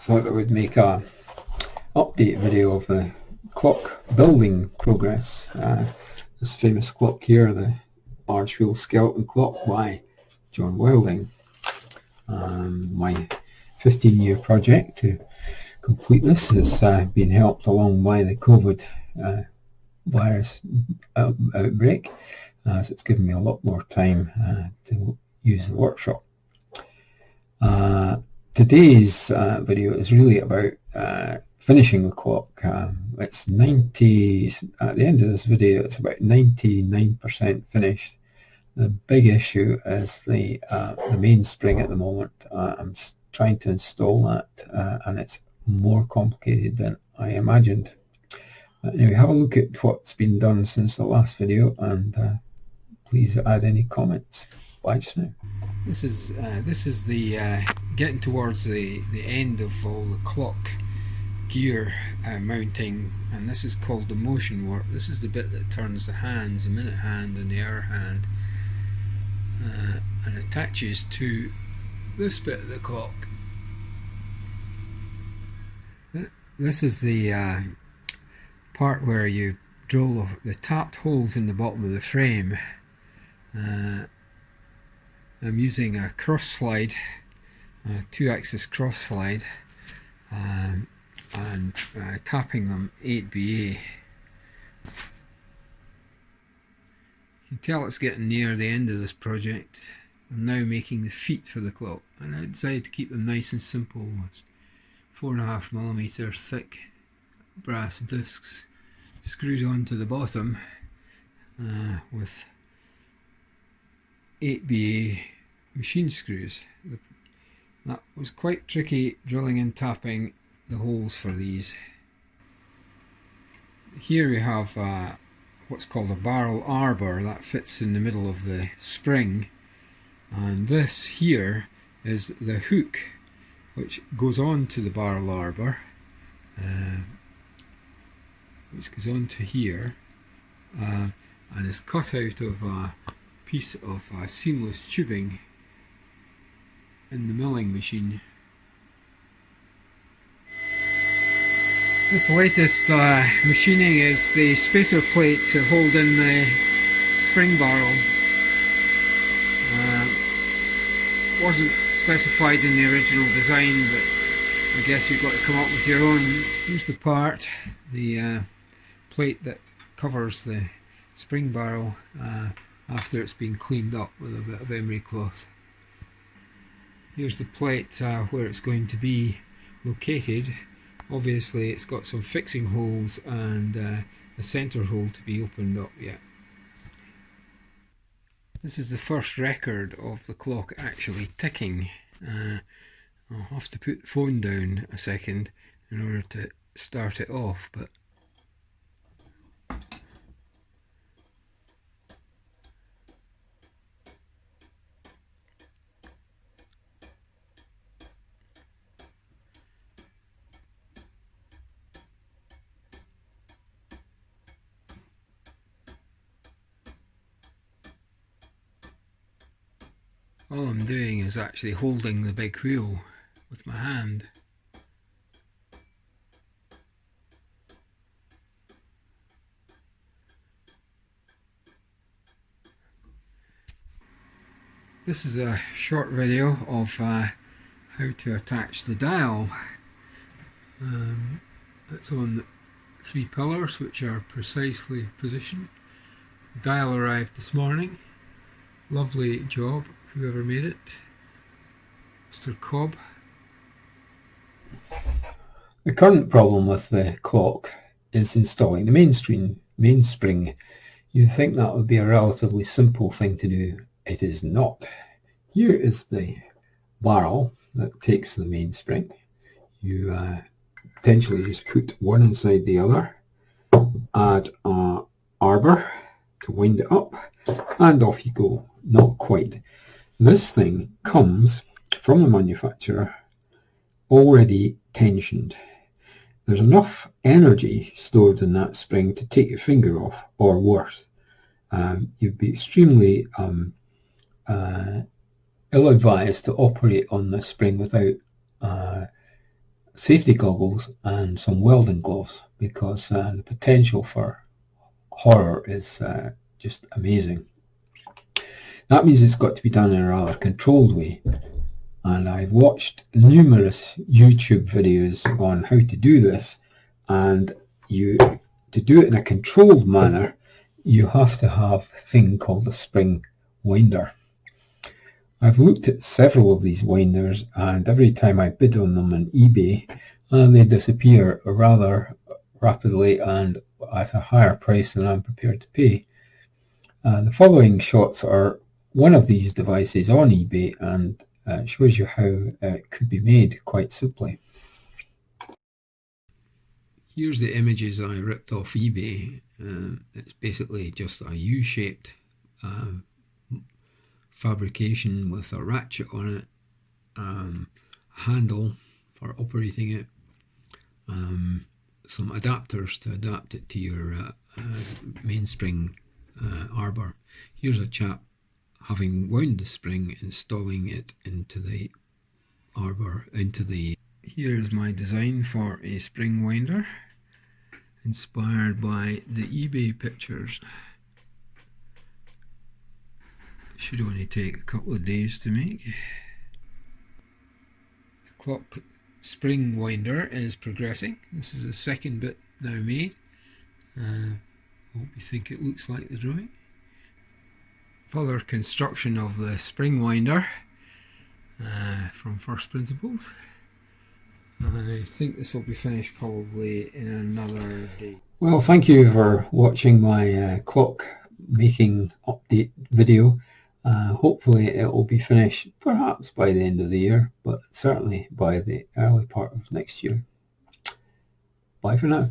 thought I would make a update video of the clock building progress. This famous clock here, the large wheel skeleton clock by John Wilding. My 15-year project to complete this has been helped along by the COVID virus outbreak, so it's given me a lot more time to use the workshop. Today's video is really about finishing the clock. It's 90, at the end of this video it's about 99% finished. The big issue is the mainspring at the moment. I'm trying to install that and it's more complicated than I imagined. Anyway, have a look at what's been done since the last video and please add any comments. Bye just now. This is the getting towards the end of all the clock gear mounting, and this is called the motion work. This is the bit that turns the hands, the minute hand and the hour hand, and attaches to this bit of the clock. This is the part where you drill the tapped holes in the bottom of the frame. I'm using a cross slide, a 2-axis cross slide, and tapping them 8BA. You can tell it's getting near the end of this project. I'm now making the feet for the clock, and I decided to keep them nice and simple. It's 4.5mm thick brass discs screwed onto the bottom with 8BA machine screws. That was quite tricky, drilling and tapping the holes for these. Here we have what's called a barrel arbor that fits in the middle of the spring, and this here is the hook which goes on to the barrel arbor, which goes on to here and is cut out of a piece of seamless tubing in the milling machine. This latest machining is the spacer plate to hold in the spring barrel. Wasn't specified in the original design, but I guess you've got to come up with your own. Here's the part, the plate that covers the spring barrel after it's been cleaned up with a bit of emery cloth. Here's the plate where it's going to be located. Obviously it's got some fixing holes and a centre hole to be opened up yet. This is the first record of the clock actually ticking. I'll have to put the phone down a second in order to start it off, but all I'm doing is actually holding the big wheel with my hand. This is a short video of how to attach the dial. It's on 3 pillars which are precisely positioned. The dial arrived this morning. Lovely job, whoever made it, Mr. Cobb. The current problem with the clock is installing the mainspring. You'd think that would be a relatively simple thing to do. It is not. Here is the barrel that takes the mainspring. You potentially just put one inside the other, add an arbor to wind it up, and off you go. Not quite. This thing comes from the manufacturer already tensioned. There's enough energy stored in that spring to take your finger off, or worse. You'd be extremely ill-advised to operate on this spring without safety goggles and some welding gloves, because the potential for horror is just amazing. That means it's got to be done in a rather controlled way, and I've watched numerous YouTube videos on how to do this, and to do it in a controlled manner, you have to have a thing called a spring winder. I've looked at several of these winders, and every time I bid on them on eBay, they disappear rather rapidly and at a higher price than I'm prepared to pay. The following shots are one of these devices on eBay, and shows you how it could be made quite simply. Here's the images I ripped off eBay. It's basically just a U-shaped fabrication with a ratchet on it, a handle for operating it, some adapters to adapt it to your mainspring arbor. Here's a chap having wound the spring, installing it into the arbor, Here's my design for a spring winder, inspired by the eBay pictures. Should only take a couple of days to make. The clock spring winder is progressing. This is the second bit now made. Hope you think it looks like the drawing. Further construction of the spring winder from first principles. I think this will be finished probably in another day. Well, thank you for watching my clock making update video. Hopefully it will be finished perhaps by the end of the year, but certainly by the early part of next year. Bye for now.